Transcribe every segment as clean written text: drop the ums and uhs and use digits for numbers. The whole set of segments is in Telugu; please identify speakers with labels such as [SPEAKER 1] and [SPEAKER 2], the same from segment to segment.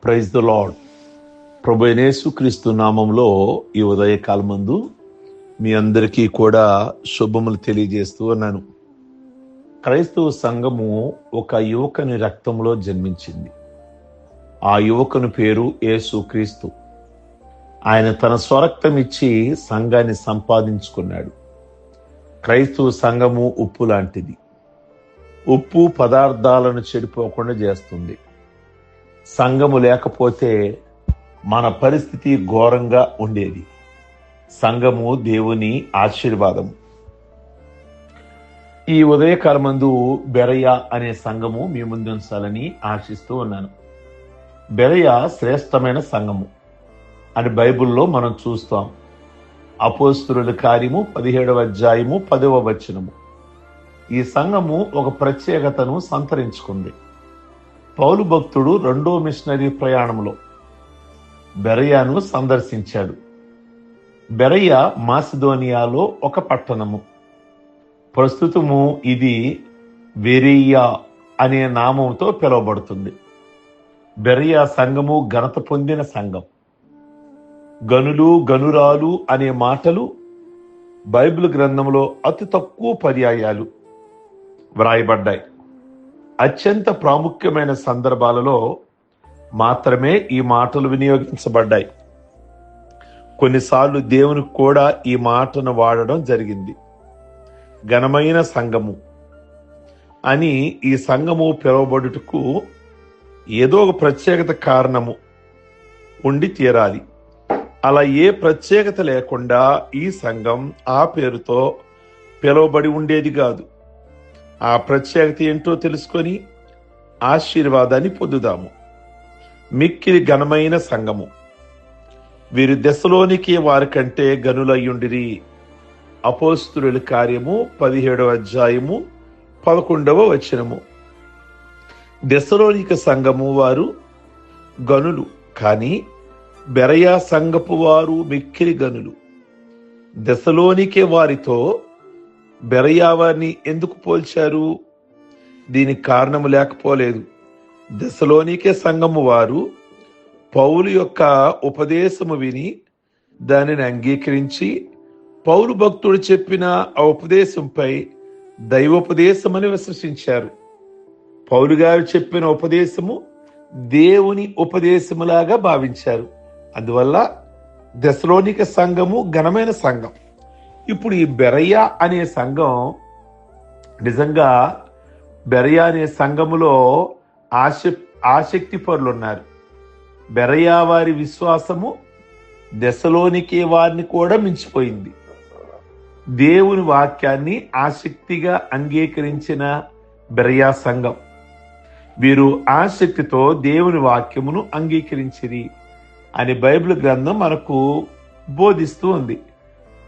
[SPEAKER 1] Praise the lord. ప్రభు అయిన యేసుక్రీస్తు నామంలో ఈ ఉదయకాలమందు మీ అందరికీ కూడా శుభములు తెలియజేస్తూ ఉన్నాను. క్రైస్తవ సంఘము ఒక యువకుని రక్తంలో జన్మించింది. ఆ యువకుని పేరు యేసుక్రీస్తు. ఆయన తన స్వరక్తం ఇచ్చి సంఘాన్ని సంపాదించుకున్నాడు. క్రైస్తవ సంఘము ఉప్పు లాంటిది. ఉప్పు పదార్థాలను చెడిపోకుండా చేస్తుంది. సంఘము లేకపోతే మన పరిస్థితి ఘోరంగా ఉండేది. సంఘము దేవుని ఆశీర్వాదము. ఈ ఉదయకాలమందు బెరయ అనే సంఘము మీ ముందు ఉంచాలని ఆశిస్తూ ఉన్నాను. బెరయ శ్రేష్టమైన సంఘము అని బైబిల్లో మనం చూస్తాం. అపోస్తలుల కార్యము 17వ అధ్యాయము 10వ వచనము. ఈ సంఘము ఒక ప్రత్యేకతను సంతరించుకుంది. పౌలు భక్తుడు 2వ మిషనరీ ప్రయాణంలో బెరయను సందర్శించాడు. బెరయ మాసిదోనియాలో ఒక పట్టణము. ప్రస్తుతము ఇది వెరియా అనే నామంతో పిలువబడుతుంది. బెరయ సంఘము ఘనత పొందిన సంఘం. గనులు గనురాలు అనే మాటలు బైబిల్ గ్రంథంలో అతి తక్కువ పర్యాయాలు వ్రాయబడ్డాయి. అత్యంత ప్రాముఖ్యమైన సందర్భాలలో మాత్రమే ఈ మాటలు వినియోగించబడ్డాయి. కొన్నిసార్లు దేవునికి కూడా ఈ మాటను వాడడం జరిగింది. ఘనమైన సంఘము అని ఈ సంఘము పిలువబడుటకు ఏదో ఒక ప్రత్యేకత కారణము ఉండి తీరాలి. అలా ఏ ప్రత్యేకత లేకుండా ఈ సంఘం ఆ పేరుతో పిలువబడి ఉండేది కాదు. ఆ ప్రత్యేకత ఏంటో తెలుసుకొని ఆశీర్వాదాన్ని పొందుదాము. మిక్కిలి ఘనమైన సంఘము. వీరు దెస్సలోనికే వారి కంటే గనులయ్యుండిరి. అపోస్తలుల కార్యము 17వ అధ్యాయము 11వ వచనము. దెస్సలోనిక సంఘము వారు గనులు, కానీ బెరయ సంఘపు వారు మిక్కిలి గనులు. దెస్సలోనికే వారితో బెరయ వారిని ఎందుకు పోల్చారు? దీనికి కారణము లేకపోలేదు. దెస్సలోనికే సంఘము వారు పౌలు యొక్క ఉపదేశము విని దానిని అంగీకరించి పౌలు భక్తుడు చెప్పిన ఆ ఉపదేశంపై దైవోపదేశమని విశ్వసించారు. పౌలు గారు చెప్పిన ఉపదేశము దేవుని ఉపదేశములాగా భావించారు. అందువల్ల దెస్సలోనిక సంఘము ఘనమైన సంఘం. ఇప్పుడు ఈ బెరయ అనే సంఘం నిజంగా బెరయ అనే సంఘములో ఆసక్తి పరులు ఉన్నారు. బెరయ వారి విశ్వాసము దెస్సలోనికే వారిని కూడా మించిపోయింది. దేవుని వాక్యాన్ని ఆసక్తిగా అంగీకరించిన బెరయ సంఘం. వీరు ఆసక్తితో దేవుని వాక్యమును అంగీకరించిరి అని బైబిల్ గ్రంథం మనకు బోధిస్తూ ఉంది.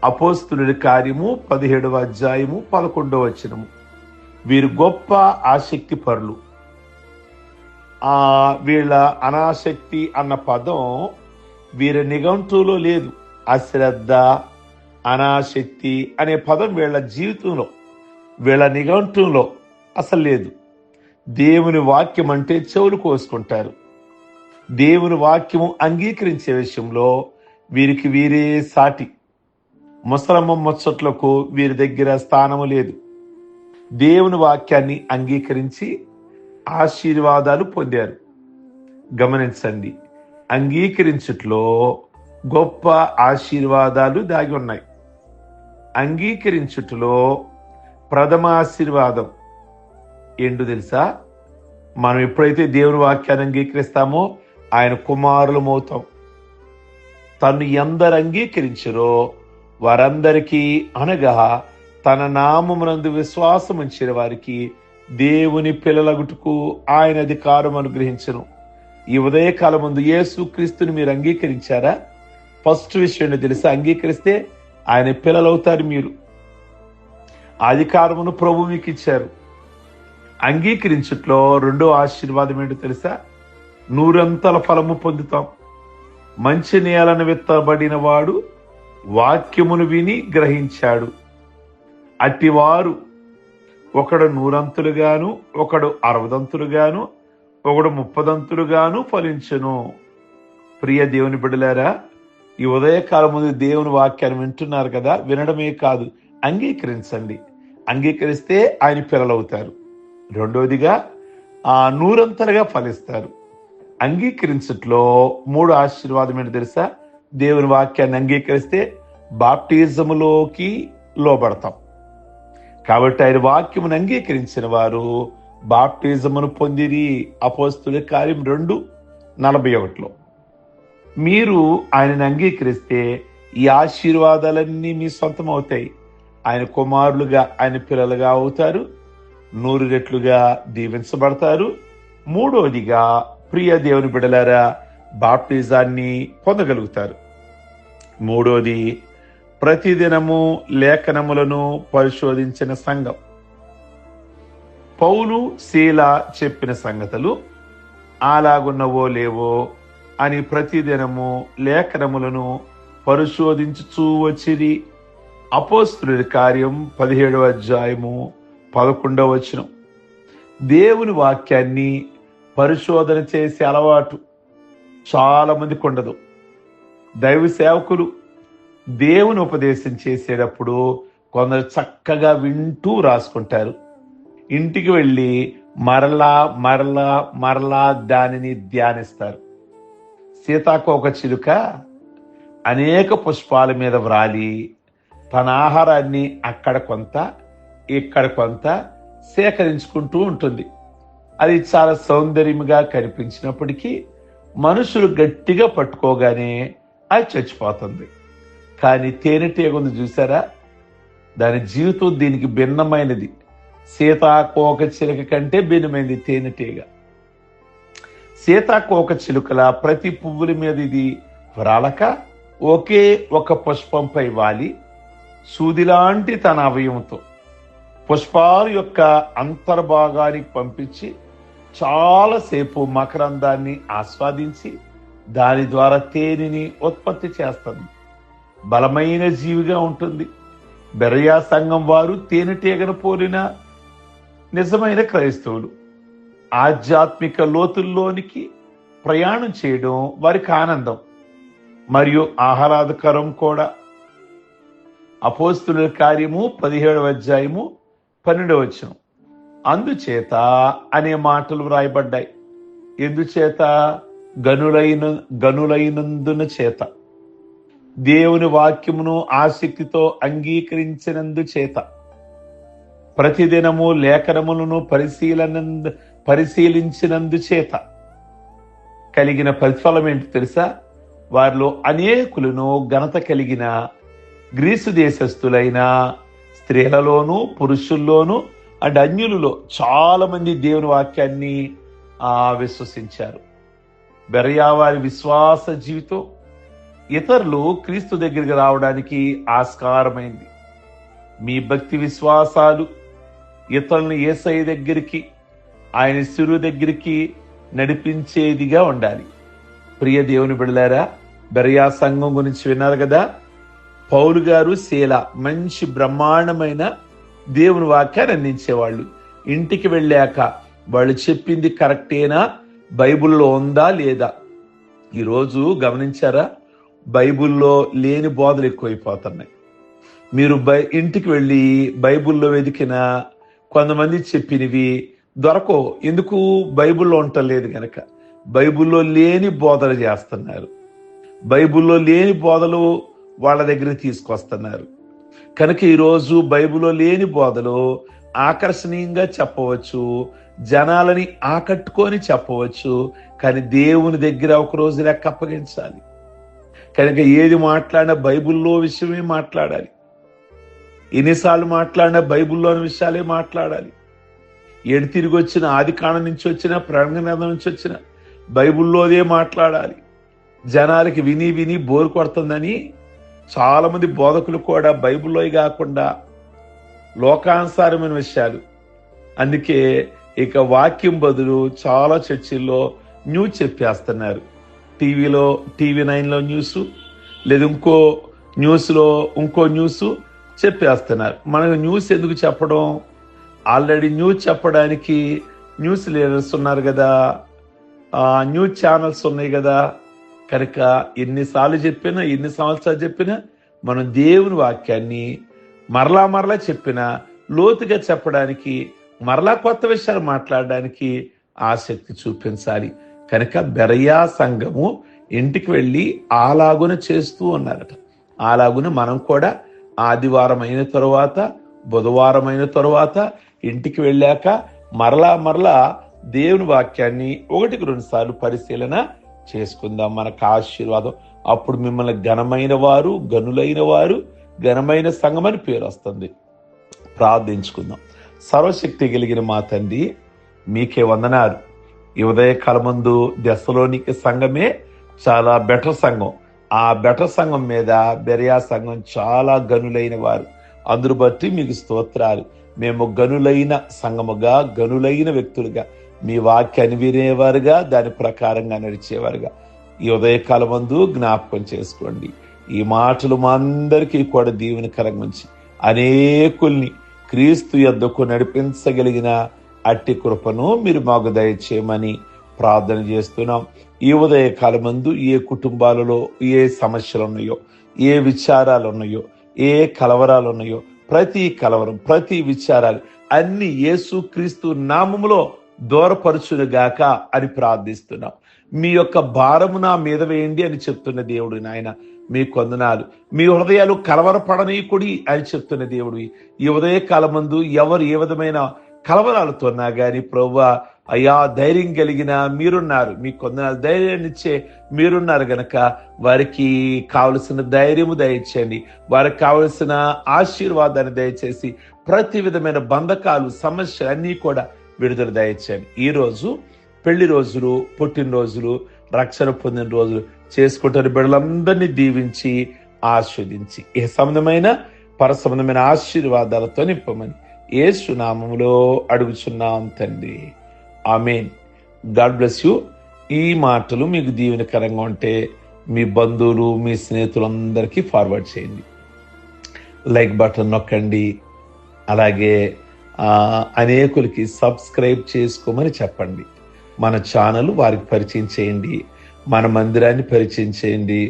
[SPEAKER 1] అపోస్తలుల కార్యము 17వ అధ్యాయము 11వ వచనము. వీరు గొప్ప ఆసక్తి పరులు. వీళ్ళ అనాసక్తి అన్న పదం వీరి నిఘంటువులో లేదు. అశ్రద్ధ, అనాసక్తి అనే పదం వీళ్ళ జీవితంలో, వీళ్ళ నిఘంటువులో అసలు లేదు. దేవుని వాక్యం అంటే చెవులు కోసుకుంటారు. దేవుని వాక్యము అంగీకరించే విషయంలో వీరికి వీరే సాటి. ముసలమ్మ ముచ్చట్లకు వీరి దగ్గర స్థానము లేదు. దేవుని వాక్యాన్ని అంగీకరించి ఆశీర్వాదాలు పొందారు. గమనించండి, అంగీకరించుట్లో గొప్ప ఆశీర్వాదాలు దాగి ఉన్నాయి. అంగీకరించుట్లో ప్రథమ ఆశీర్వాదం ఏంటో తెలుసా? మనం ఎప్పుడైతే దేవుని వాక్యాన్ని అంగీకరిస్తామో ఆయన కుమారులమవుతాం. తను ఎందరు అంగీకరించరో వారందరికీ, అనగా తన నామమునందు విశ్వాసం ఉంచిన వారికి దేవుని పిల్లలగుటకు ఆయన అధికారం అనుగ్రహించను. ఈ ఉదయకాలం ముందు యేసుక్రీస్తుని మీరు అంగీకరించారా? ఫస్ట్ విషయం తెలుసా? అంగీకరిస్తే ఆయన పిల్లలవుతారు. మీరు అధికారమును ప్రభు మీకు ఇచ్చారు. అంగీకరించుట్లో రెండో ఆశీర్వాదం ఏంటో తెలుసా? 100 ఫలము పొందుతాం. మంచి నేలను విత్తబడిన వాడు వాక్యమును విని గ్రహించాడు. అట్టివారు ఒకడు 100 ఒకడు 60 ఒకడు 30 ఫలించును. ప్రియ దేవుని బిడ్డలారా, ఈ ఉదయకాలం ముందు దేవుని వాక్యాన్ని వింటున్నారు కదా, వినడమే కాదు, అంగీకరించండి. అంగీకరిస్తే ఆయన పిల్లలవుతారు. రెండోదిగా 100 ఫలిస్తారు. అంగీకరించట్లో 3 ఆశీర్వాదం ఏంటి తెలుసా? దేవుని వాక్యాన్ని అంగీకరిస్తే బాప్టిజములోకి లోబడతాం. కాబట్టి ఆయన వాక్యమును అంగీకరించిన వారు బాప్టిజమును పొందిరి. అపోస్తుల కార్యం 2:41. మీరు ఆయనను అంగీకరిస్తే ఈ ఆశీర్వాదాలన్నీ మీ సొంతం అవుతాయి. ఆయన కుమారులుగా, ఆయన పిల్లలుగా అవుతారు. 100 రెట్లుగా దీవించబడతారు. మూడోదిగా ప్రియ దేవుని బిడ్డలారా, బాప్టిజాన్ని పొందగలుగుతారు. మూడోది, ప్రతిదినము లేఖనములను పరిశోధించిన సంఘం. పౌలు, శీల చెప్పిన సంగతులు అలాగున్నవో లేవో అని ప్రతిదినము లేఖనములను పరిశోధించుచూ వచ్చిరి. అపోస్తుల కార్యం 17:11. దేవుని వాక్యాన్ని పరిశోధన చేసే అలవాటు చాలా మందికి ఉండదు. దైవ సేవకులు దేవుని ఉపదేశం చేసేటప్పుడు కొందరు చక్కగా వింటూ రాసుకుంటారు. ఇంటికి వెళ్ళి మరలా మరలా మరలా దానిని ధ్యానిస్తారు. సీతాకోక చిలుక అనేక పుష్పాల మీద వ్రాలి తన ఆహారాన్ని అక్కడ కొంత, ఇక్కడ కొంత సేకరించుకుంటూ ఉంటుంది. అది చాలా సౌందర్యంగా కనిపించినప్పటికీ మనుషులు గట్టిగా పట్టుకోగానే అది చచ్చిపోతుంది. కానీ తేనెటీగ ఉంది చూసారా, దాని జీవితం దీనికి భిన్నమైనది. సీతాకోక చిలుక కంటే భిన్నమైనది తేనెటీగ. సీతాకోక చిలుకల ప్రతి పువ్వుల మీద ఇది వ్రాలక ఒకే ఒక పుష్పంపై వాలి సూదిలాంటి తన అవయవంతో పుష్పాల యొక్క అంతర్భాగానికి పంపించి చాలాసేపు మకరందాన్ని ఆస్వాదించి దాని ద్వారా తేనెని ఉత్పత్తి చేస్తుంది. బలమైన జీవిగా ఉంటుంది. బెరయా సంఘం వారు తేనెటీగను పోలిన నిజమైన క్రైస్తవులు. ఆధ్యాత్మిక లోతుల్లోనికి ప్రయాణం చేయడం వారికి ఆనందం మరియు ఆహ్లాదకరం కూడా. అపోస్తుల కార్యము 17:12. అందుచేత అనే మాటలు వ్రాయబడ్డాయి. ఎందుచేత? గనులైనందున చేత, దేవుని వాక్యమును ఆసక్తితో అంగీకరించినందు చేత, ప్రతిదినము లేఖనములను పరిశీలించినందు చేత కలిగిన ప్రతిఫలం ఏంటి తెలుసా? వారిలో అనేకులను ఘనత కలిగిన గ్రీసు దేశస్థులైన స్త్రీలలోనూ పురుషుల్లోనూ అండ్ అన్యులలో చాలా మంది దేవుని వాక్యాన్ని విశ్వసించారు. బెరయా వారి విశ్వాస జీవితం ఇతరులు క్రీస్తు దగ్గరికి రావడానికి ఆస్కారమైంది. మీ భక్తి విశ్వాసాలు ఇతరులను యేసయ్య దగ్గరికి, ఆయన శిలువ దగ్గరికి నడిపించేదిగా ఉండాలి. ప్రియ దేవుని బిడ్డలారా, బెరయా సంఘం గురించి విన్నారు కదా. పౌలు గారు, శీల మంచి బ్రహ్మాండమైన దేవుని వాక్యాన్ని అందించేవాళ్ళు. ఇంటికి వెళ్ళాక వాళ్ళు చెప్పింది కరెక్టేనా, బైబిల్లో ఉందా లేదా? ఈరోజు గమనించారా? బైబిల్లో లేని బోధలు ఎక్కువైపోతున్నాయి. మీరు ఇంటికి వెళ్ళి బైబిల్లో వెతికిన కొంతమంది చెప్పినవి దొరకవు. ఎందుకు? బైబిల్లో ఉండలేదు కనుక. బైబిల్లో లేని బోధలు చేస్తున్నారు. బైబిల్లో లేని బోధలు వాళ్ళ దగ్గరికి తీసుకొస్తున్నారు. కనుక ఈరోజు బైబిల్లో లేని బోధలు ఆకర్షణీయంగా చెప్పవచ్చు, జనాలని ఆకట్టుకొని చెప్పవచ్చు. కానీ దేవుని దగ్గర ఒక రోజు లెక్క అప్పగించాలి. కనుక ఏది మాట్లాడినా బైబిల్లో విషయమే మాట్లాడాలి. ఎన్నిసార్లు మాట్లాడినా బైబిల్లోని విషయాలే మాట్లాడాలి. ఎడు తిరిగి వచ్చిన, ఆది కాండం నుంచి వచ్చిన, ప్రకటన నుంచి వచ్చిన బైబిల్లోదే మాట్లాడాలి. జనాలకి విని విని బోరు కొడుతుందని చాలా మంది బోధకులు కూడా బైబిల్లో కాకుండా లోకానుసారమైన విషయాలు. అందుకే ఇక వాక్యం బదులు చాలా చర్చిల్లో న్యూస్ చెప్పేస్తున్నారు. టీవీ 9లో న్యూస్, లేదా ఇంకో న్యూస్ చెప్పేస్తున్నారు. మనకు న్యూస్ ఎందుకు చెప్పడం? ఆల్రెడీ న్యూస్ చెప్పడానికి న్యూస్ లీడర్స్ ఉన్నారు కదా. న్యూస్ ఛానల్స్ ఉన్నాయి కదా. కనుక ఎన్ని సంవత్సరాలు చెప్పినా మనం దేవుని వాక్యాన్ని మరలా చెప్పినా లోతుగా చెప్పడానికి, మరలా కొత్త విషయాలు మాట్లాడడానికి ఆసక్తి చూపించాలి. కనుక బెరయా సంఘము ఇంటికి వెళ్ళి అలాగున చేస్తూ ఉన్నారట. అలాగున మనం కూడా ఆదివారం అయిన తరువాత, బుధవారం అయిన తరువాత ఇంటికి వెళ్ళాక మరలా దేవుని వాక్యాన్ని 1-2 సార్లు పరిశీలన చేసుకుందాం. మనకు ఆశీర్వాదం. అప్పుడు మిమ్మల్ని ఘనమైన వారు, గనులైన వారు, ఘనమైన సంఘం అని పేరు వస్తుంది. ప్రార్థించుకుందాం. సర్వశక్తి కలిగిన మా తండ్రి, మీకే వందనాలు. ఈ ఉదయకాలమందు దెస్సలోనికే సంఘమే చాలా బెటర్ సంఘం. ఆ బెటర్ సంఘం మీద బెరయా సంఘం చాలా గనులైన వారు. అందును బట్టి మీకు స్తోత్రాలు. మేము గనులైన సంఘముగా, గనులైన వ్యక్తులుగా, మీ వాక్యాన్ని వినేవారుగా, దాని ప్రకారంగా నడిచేవారుగా ఈ ఉదయకాలమందు జ్ఞాపకం చేసుకోండి. ఈ మాటలు మా అందరికీ కూడా దీవెనకరంగా ఉంచి అనేకుల్ని క్రీస్తు యొద్దకు నడిపించగలిగిన అట్టి కృపను మీరు మాకు దయచేయమని ప్రార్థన చేస్తున్నాం. ఈ ఉదయకాలమందు ఏ కుటుంబాలలో ఏ సమస్యలు ఉన్నాయో, ఏ విచారాలు ఉన్నాయో, ఏ కలవరాలు ఉన్నాయో, ప్రతి కలవరం, ప్రతి విచారాలు అన్ని యేసు క్రీస్తు నామములో దూరపరచునుగాక అని ప్రార్థిస్తున్నాం. మీ యొక్క భారము నా మీద వేయండి అని చెప్తున్న దేవుడు నాయన, మీ కొందనాలు. మీ హృదయాలు కలవరపడనీయకుడి అని చెప్తున్న దేవుడు, ఈ ఉదయకాలమందు ఎవరు ఏ విధమైన కలవరాలతో ఉన్నా గాని ప్రభువా, అయ్యా ధైర్యం కలిగిన మీరున్నారు. మీ కొందనాలు ధైర్యాన్ని ఇచ్చే మీరున్నారు గనక వారికి కావలసిన ధైర్యము దయచేయండి. వారికి కావలసిన ఆశీర్వాదాన్ని దయచేసి ప్రతి విధమైన బంధకాలు, సమస్యలు అన్నీ కూడా విడుదల దయచేయండి. ఈ రోజు పెళ్లి రోజులు, పుట్టినరోజులు, రక్షణ పొందిన రోజులు చేసుకుంటున్న బిడ్డలందరినీ దీవించి ఆస్వాదించి ఏ సంబంధమైన పరసంబంధమైన ఆశీర్వాదాలతో నింపమని యేసు నామములో అడుగుచున్నాం తండ్రి. ఆమేన్. God bless you. ఈ మాటలు మీకు దీవెనకరంగా ఉంటే మీ బంధువులు, మీ స్నేహితులందరికీ ఫార్వర్డ్ చేయండి. లైక్ బటన్ నొక్కండి. అలాగే అనేకులకి సబ్స్క్రైబ్ చేసుకోమని చెప్పండి. మన ఛానల్ వారికి పరిచయం చేయండి. మన మందిరాన్ని పరిచయం చేయండి.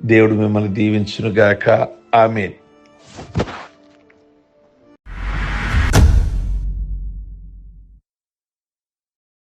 [SPEAKER 1] దేవుడు మిమ్మల్ని దీవించునుగాక. ఆమేన్.